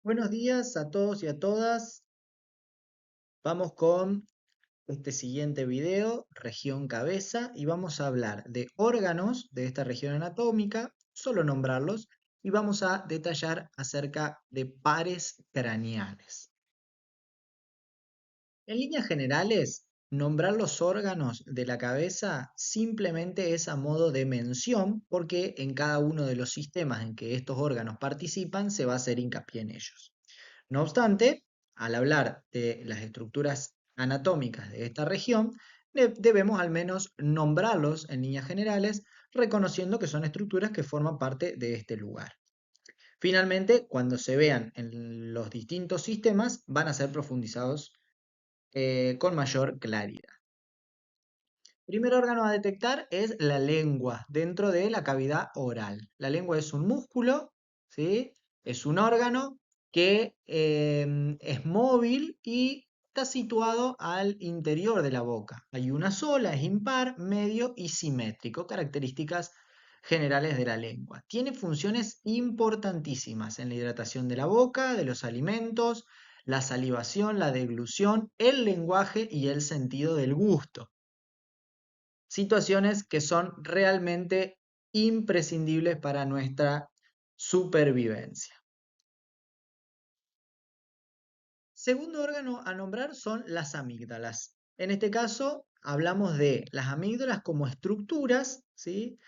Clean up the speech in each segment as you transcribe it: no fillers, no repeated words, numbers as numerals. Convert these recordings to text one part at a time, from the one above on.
Buenos días a todos y a todas. Vamos con este siguiente video, región cabeza, y vamos a hablar de órganos de esta región anatómica, solo nombrarlos, y vamos a detallar acerca de pares craneales. En líneas generales, nombrar los órganos de la cabeza simplemente es a modo de mención, porque en cada uno de los sistemas en que estos órganos participan se va a hacer hincapié en ellos. No obstante, al hablar de las estructuras anatómicas de esta región, debemos al menos nombrarlos en líneas generales, reconociendo que son estructuras que forman parte de este lugar. Finalmente, cuando se vean en los distintos sistemas, van a ser profundizados con mayor claridad. Primer órgano a detectar es la lengua dentro de la cavidad oral. La lengua es un músculo, ¿sí? Es un órgano que es móvil y está situado al interior de la boca. Hay una sola, es impar, medio y simétrico, características generales de la lengua. Tiene funciones importantísimas en la hidratación de la boca, de los alimentos, la salivación, la deglución, el lenguaje y el sentido del gusto. Situaciones que son realmente imprescindibles para nuestra supervivencia. Segundo órgano a nombrar son las amígdalas. En este caso hablamos de las amígdalas como estructuras, ¿sí?,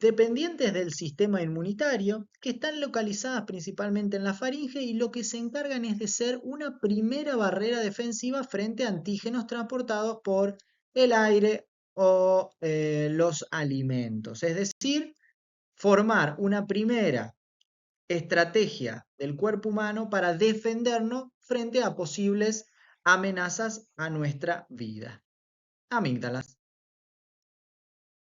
dependientes del sistema inmunitario, que están localizadas principalmente en la faringe y lo que se encargan es de ser una primera barrera defensiva frente a antígenos transportados por el aire o los alimentos. Es decir, formar una primera estrategia del cuerpo humano para defendernos frente a posibles amenazas a nuestra vida. Amígdalas.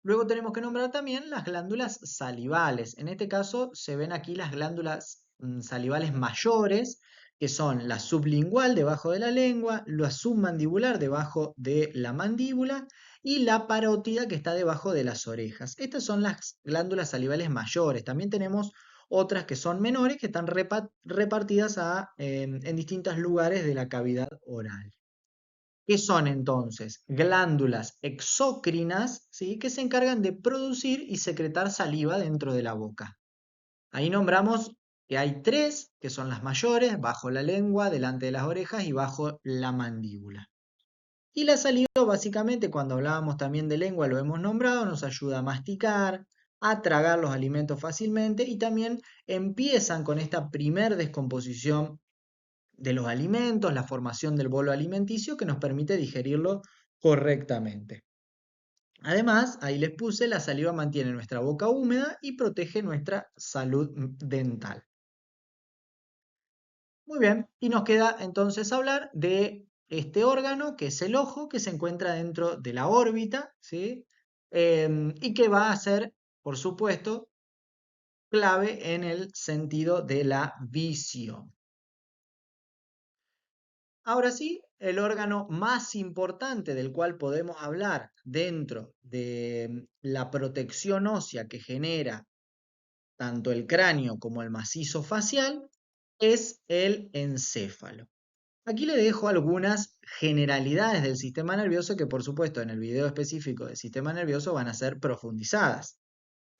Luego tenemos que nombrar también las glándulas salivales. En este caso se ven aquí las glándulas salivales mayores, que son la sublingual debajo de la lengua, la submandibular debajo de la mandíbula y la parótida que está debajo de las orejas. Estas son las glándulas salivales mayores. También tenemos otras que son menores que están repartidas en distintos lugares de la cavidad oral. ¿Qué son entonces? Glándulas exócrinas, ¿sí?, que se encargan de producir y secretar saliva dentro de la boca. Ahí nombramos que hay tres, que son las mayores, bajo la lengua, delante de las orejas y bajo la mandíbula. Y la saliva, básicamente, cuando hablábamos también de lengua, lo hemos nombrado, nos ayuda a masticar, a tragar los alimentos fácilmente y también empiezan con esta primer descomposición de los alimentos, la formación del bolo alimenticio que nos permite digerirlo correctamente. Además, ahí les puse, la saliva mantiene nuestra boca húmeda y protege nuestra salud dental. Muy bien, y nos queda entonces hablar de este órgano que es el ojo, que se encuentra dentro de la órbita, ¿sí? Y que va a ser, por supuesto, clave en el sentido de la visión. Ahora sí, el órgano más importante del cual podemos hablar dentro de la protección ósea que genera tanto el cráneo como el macizo facial es el encéfalo. Aquí le dejo algunas generalidades del sistema nervioso que por supuesto en el video específico del sistema nervioso van a ser profundizadas.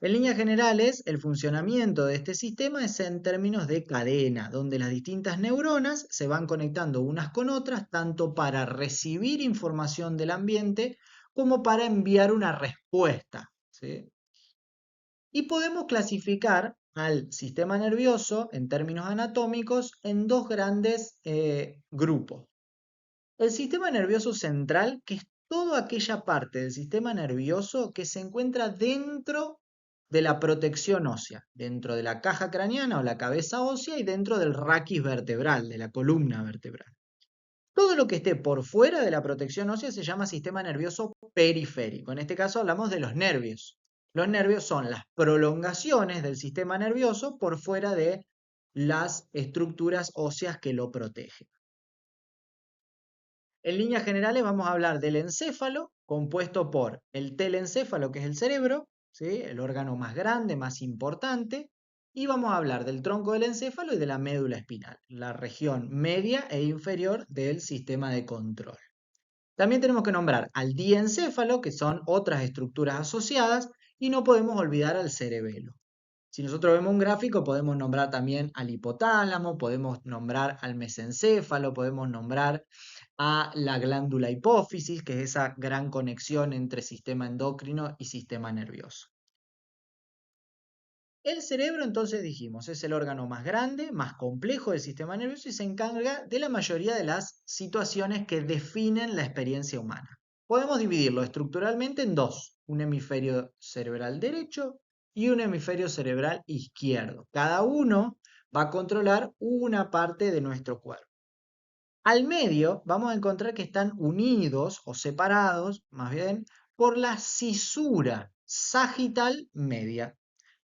En líneas generales, el funcionamiento de este sistema es en términos de cadena, donde las distintas neuronas se van conectando unas con otras, tanto para recibir información del ambiente como para enviar una respuesta, ¿sí? Y podemos clasificar al sistema nervioso, en términos anatómicos, en dos grandes grupos. El sistema nervioso central, que es toda aquella parte del sistema nervioso que se encuentra dentro de la protección ósea, dentro de la caja craneana o la cabeza ósea y dentro del raquis vertebral, de la columna vertebral. Todo lo que esté por fuera de la protección ósea se llama sistema nervioso periférico. En este caso hablamos de los nervios. Los nervios son las prolongaciones del sistema nervioso por fuera de las estructuras óseas que lo protegen. En líneas generales vamos a hablar del encéfalo, compuesto por el telencéfalo, que es el cerebro, ¿sí?, el órgano más grande, más importante, y vamos a hablar del tronco del encéfalo y de la médula espinal, la región media e inferior del sistema de control. También tenemos que nombrar al diencéfalo, que son otras estructuras asociadas, y no podemos olvidar al cerebelo. Si nosotros vemos un gráfico, podemos nombrar también al hipotálamo, podemos nombrar al mesencéfalo, podemos nombrar a la glándula hipófisis, que es esa gran conexión entre sistema endocrino y sistema nervioso. El cerebro, entonces dijimos, es el órgano más grande, más complejo del sistema nervioso y se encarga de la mayoría de las situaciones que definen la experiencia humana. Podemos dividirlo estructuralmente en dos, un hemisferio cerebral derecho y un hemisferio cerebral izquierdo. Cada uno va a controlar una parte de nuestro cuerpo. Al medio vamos a encontrar que están unidos o separados, más bien, por la cisura sagital media.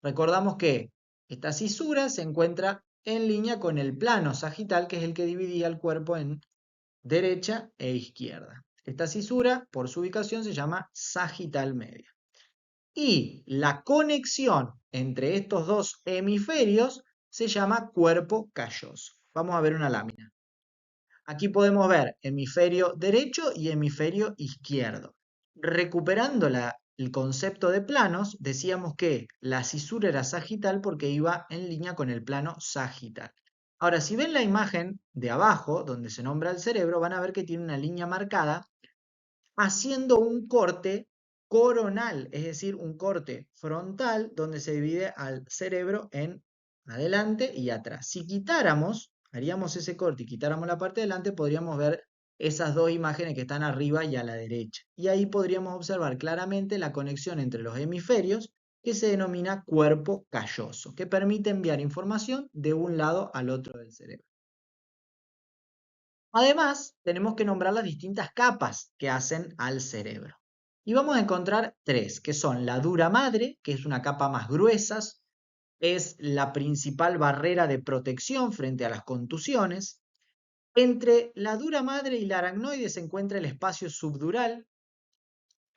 Recordamos que esta cisura se encuentra en línea con el plano sagital, que es el que dividía el cuerpo en derecha e izquierda. Esta cisura, por su ubicación, se llama sagital media. Y la conexión entre estos dos hemisferios se llama cuerpo calloso. Vamos a ver una lámina. Aquí podemos ver hemisferio derecho y hemisferio izquierdo. Recuperando el concepto de planos, decíamos que la cisura era sagital porque iba en línea con el plano sagital. Ahora, si ven la imagen de abajo, donde se nombra el cerebro, van a ver que tiene una línea marcada haciendo un corte coronal, es decir, un corte frontal donde se divide al cerebro en adelante y atrás. Si quitáramos, haríamos ese corte y quitáramos la parte de adelante, podríamos ver esas dos imágenes que están arriba y a la derecha. Y ahí podríamos observar claramente la conexión entre los hemisferios que se denomina cuerpo calloso, que permite enviar información de un lado al otro del cerebro. Además, tenemos que nombrar las distintas capas que hacen al cerebro. Y vamos a encontrar tres, que son la dura madre, que es una capa más gruesa, es la principal barrera de protección frente a las contusiones. Entre la dura madre y la aracnoide se encuentra el espacio subdural.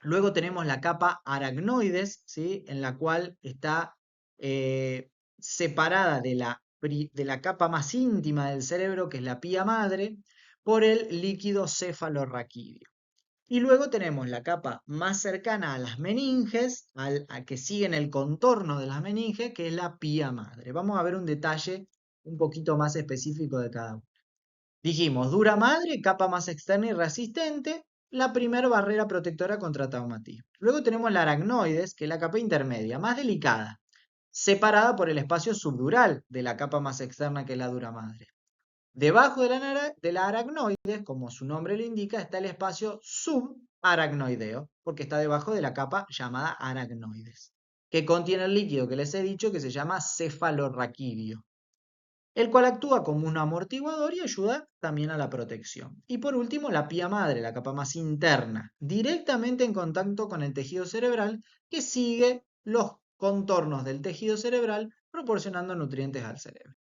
Luego tenemos la capa aracnoides, ¿sí? En la cual está separada de la capa más íntima del cerebro, que es la pía madre, por el líquido cefalorraquídeo. Y luego tenemos la capa más cercana a las meninges, a que siguen el contorno de las meninges, que es la pía madre. Vamos a ver un detalle un poquito más específico de cada uno. Dijimos, dura madre, capa más externa y resistente, la primera barrera protectora contra traumatismo. Luego tenemos la aracnoides, que es la capa intermedia, más delicada, separada por el espacio subdural de la capa más externa, que es la dura madre. Debajo de la aracnoides, como su nombre lo indica, está el espacio subaracnoideo, porque está debajo de la capa llamada aracnoides, que contiene el líquido que les he dicho que se llama cefalorraquídeo, el cual actúa como un amortiguador y ayuda también a la protección. Y por último, la pía madre, la capa más interna, directamente en contacto con el tejido cerebral, que sigue los contornos del tejido cerebral, proporcionando nutrientes al cerebro.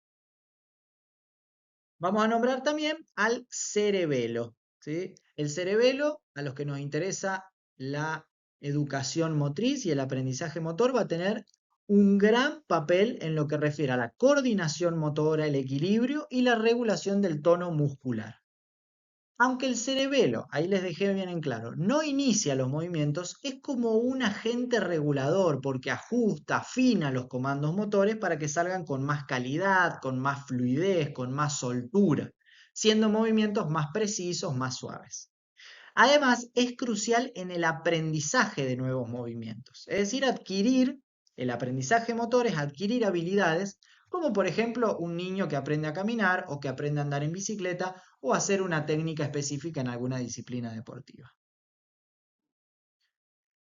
Vamos a nombrar también al cerebelo, ¿sí? El cerebelo, a los que nos interesa la educación motriz y el aprendizaje motor, va a tener un gran papel en lo que refiere a la coordinación motora, el equilibrio y la regulación del tono muscular. Aunque el cerebelo, ahí les dejé bien en claro, no inicia los movimientos, es como un agente regulador porque ajusta, afina los comandos motores para que salgan con más calidad, con más fluidez, con más soltura, siendo movimientos más precisos, más suaves. Además, es crucial en el aprendizaje de nuevos movimientos, es decir, el aprendizaje motor es adquirir habilidades como por ejemplo un niño que aprende a caminar o que aprende a andar en bicicleta o hacer una técnica específica en alguna disciplina deportiva.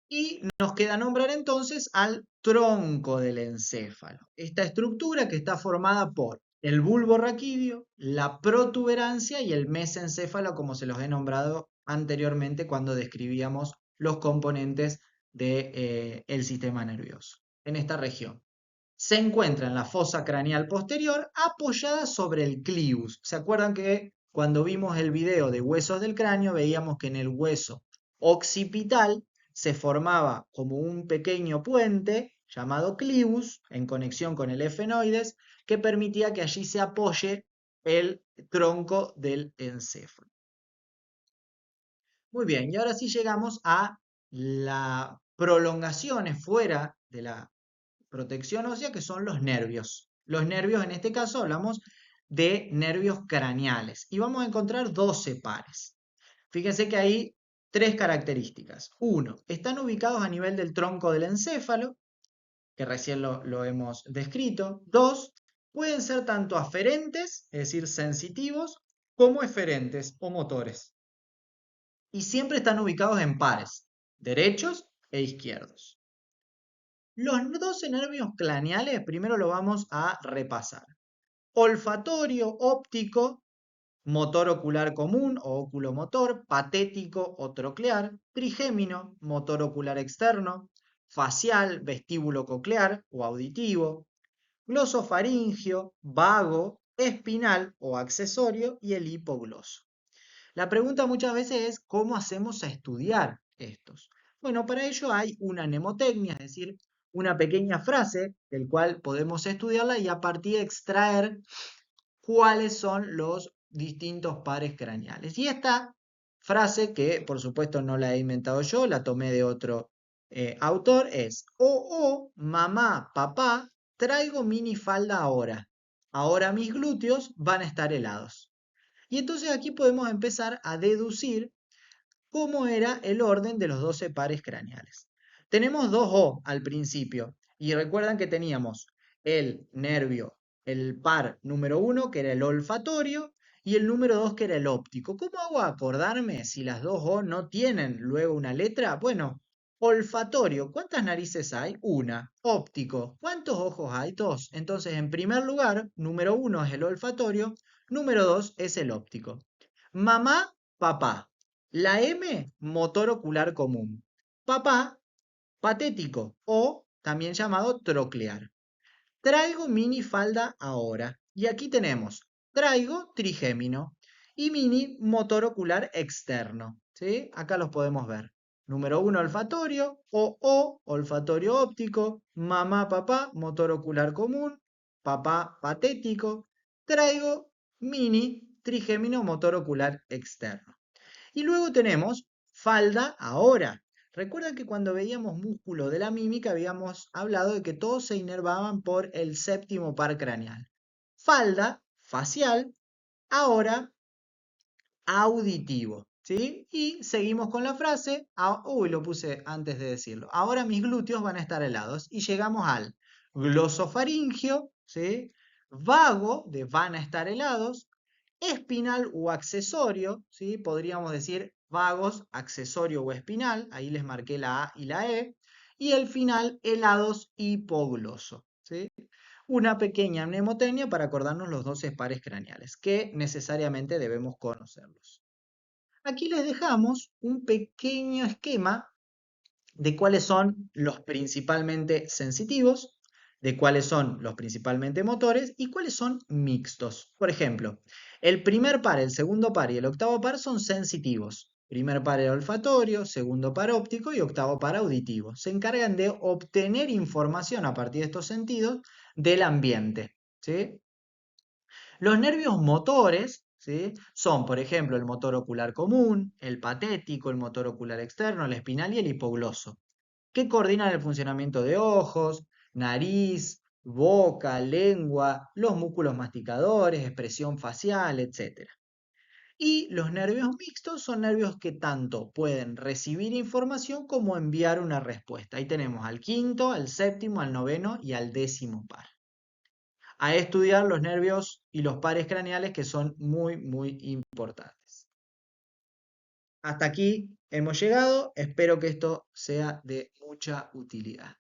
Y nos queda nombrar entonces al tronco del encéfalo. Esta estructura que está formada por el bulbo raquídeo, la protuberancia y el mesencéfalo, como se los he nombrado anteriormente cuando describíamos los componentes del sistema nervioso en esta región. Se encuentra en la fosa craneal posterior apoyada sobre el clivus. ¿Se acuerdan que cuando vimos el video de huesos del cráneo veíamos que en el hueso occipital se formaba como un pequeño puente llamado clivus, en conexión con el efenoides, que permitía que allí se apoye el tronco del encéfalo. Muy bien, y ahora sí llegamos a las prolongaciones fuera de la protección ósea, que son los nervios. Los nervios, en este caso, hablamos de nervios craneales. Y vamos a encontrar 12 pares. Fíjense que hay tres características. Uno, están ubicados a nivel del tronco del encéfalo, que recién lo hemos descrito. Dos, pueden ser tanto aferentes, es decir, sensitivos, como eferentes o motores. Y siempre están ubicados en pares, derechos e izquierdos. Los 12 nervios craneales, primero lo vamos a repasar. Olfatorio, óptico, motor ocular común o oculomotor, patético o troclear, trigémino, motor ocular externo, facial, vestíbulo coclear o auditivo, glosofaringio, vago, espinal o accesorio y el hipogloso. La pregunta muchas veces es ¿cómo hacemos a estudiar estos? Bueno, para ello hay una mnemotecnia, es decir, una pequeña frase del cual podemos estudiarla y a partir de extraer cuáles son los distintos pares craneales. Y esta frase, que por supuesto no la he inventado yo, la tomé de otro autor, es: oh, mamá, papá, traigo minifalda ahora. Ahora mis glúteos van a estar helados. Y entonces aquí podemos empezar a deducir cómo era el orden de los 12 pares craneales. Tenemos dos O al principio y recuerdan que teníamos el nervio, el par número 1 que era el olfatorio y el número 2 que era el óptico. ¿Cómo hago a acordarme si las dos O no tienen luego una letra? Bueno, olfatorio, ¿cuántas narices hay? Una. Óptico, ¿cuántos ojos hay? Dos. Entonces, en primer lugar, número 1 es el olfatorio, número 2 es el óptico. Mamá, papá. La M, motor ocular común. Papá, patético o también llamado troclear. Traigo minifalda ahora. Y aquí tenemos traigo trigémino y mini motor ocular externo. ¿Sí? Acá los podemos ver. Número 1, olfatorio, o olfatorio óptico, mamá, papá, motor ocular común, papá, patético, traigo mini trigémino motor ocular externo. Y luego tenemos falda ahora. Recuerden que cuando veíamos músculo de la mímica habíamos hablado de que todos se inervaban por el séptimo par craneal. Falda, facial, ahora auditivo. ¿Sí? Y seguimos con la frase, uy, lo puse antes de decirlo. Ahora mis glúteos van a estar helados. Y llegamos al glosofaringio, ¿sí? Vago, de van a estar helados, espinal o accesorio, ¿sí? Podríamos decir vagos, accesorio o espinal, ahí les marqué la A y la E, y el final, helados hipogloso, ¿sí? Una pequeña mnemotecnia para acordarnos los 12 pares craneales, que necesariamente debemos conocerlos. Aquí les dejamos un pequeño esquema de cuáles son los principalmente sensitivos, de cuáles son los principalmente motores y cuáles son mixtos. Por ejemplo, el primer par, el segundo par y el octavo par son sensitivos. Primer par olfatorio, segundo par óptico y octavo par auditivo. Se encargan de obtener información a partir de estos sentidos del ambiente. ¿Sí? Los nervios motores, ¿sí? Son, por ejemplo, el motor ocular común, el patético, el motor ocular externo, el espinal y el hipogloso, que coordinan el funcionamiento de ojos, nariz, boca, lengua, los músculos masticadores, expresión facial, etc. Y los nervios mixtos son nervios que tanto pueden recibir información como enviar una respuesta. Ahí tenemos al quinto, al séptimo, al noveno y al décimo par. A estudiar los nervios y los pares craneales, que son muy, muy importantes. Hasta aquí hemos llegado. Espero que esto sea de mucha utilidad.